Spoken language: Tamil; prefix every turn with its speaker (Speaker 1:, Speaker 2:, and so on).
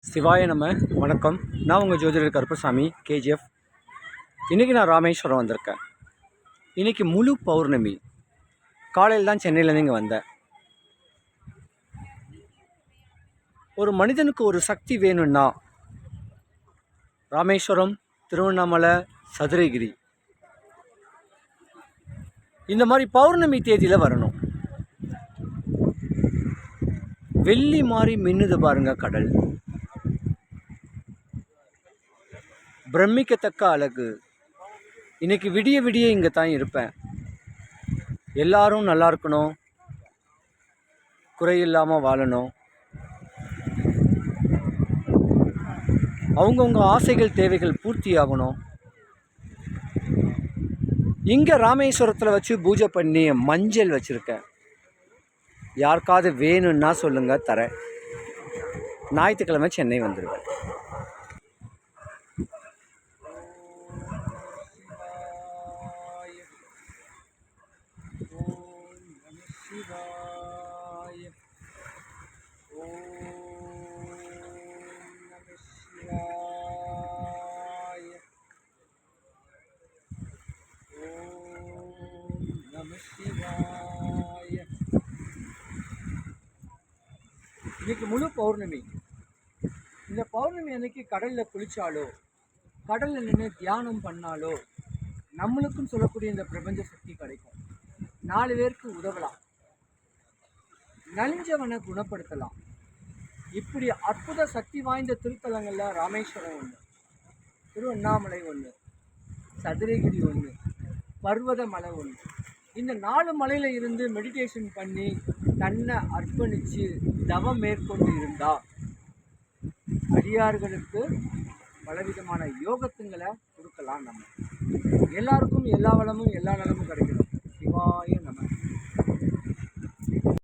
Speaker 1: சிவாய நம்ம வணக்கம். நான் உங்கள் ஜோதிடர் கருப்பசாமி கேஜிஎஃப். இன்றைக்கி நான் ராமேஸ்வரம் வந்திருக்கேன். இன்றைக்கி முழு பௌர்ணமி. காலையில் தான் சென்னையிலேருந்து இங்கே வந்தேன். ஒரு மனிதனுக்கு ஒரு சக்தி வேணும்னா ராமேஸ்வரம், திருவண்ணாமலை, சதுரகிரி இந்த மாதிரி பௌர்ணமி தேதியில் வரணும். வெள்ளி மாதிரி மின்னுது பாருங்க கடல். பிரமிக்கத்தக்க அழகு. இன்னைக்கு விடிய விடிய இங்கே தான் இருப்பேன். எல்லாரும் நல்லா இருக்கணும், குறையில்லாமல் வாழணும், அவங்கவுங்க ஆசைகள் தேவைகள் பூர்த்தி ஆகணும். இங்கே ராமேஸ்வரத்தில் வச்சு பூஜை பண்ணி மஞ்சள் வச்சுருக்கேன். யாருக்காவது வேணும்னா சொல்லுங்கள், தரேன். ஞாயிற்றுக்கிழமை சென்னை வந்துடுவேன். இன்னைக்கு முழு பௌர்ணமி. இந்த பௌர்ணமி அன்னைக்கு கடலில் குளிச்சாலோ, கடலில் நின்று தியானம் பண்ணாலோ நம்மளுக்கும் சொல்லக்கூடிய இந்த பிரபஞ்ச சக்தி கிடைக்கும். 4 பேருக்கு உதவலாம், நலிஞ்சவனை குணப்படுத்தலாம். இப்படி அற்புத சக்தி வாய்ந்த திருத்தலங்களில் ராமேஸ்வரம் ஒன்று, திருவண்ணாமலை ஒன்று, சதுரகிரி ஒன்று, பர்வத மலை ஒன்று. இந்த 4 மலையில் இருந்து மெடிடேஷன் பண்ணி தன்னை அர்ப்பணித்து தவம் மேற்கொண்டு இருந்தால் அடியார்களுக்கு பலவிதமான யோகத்துங்களை கொடுக்கலாம். நம்ம எல்லாருக்கும் எல்லா வளமும் எல்லா நலமும் கிடைக்கும்.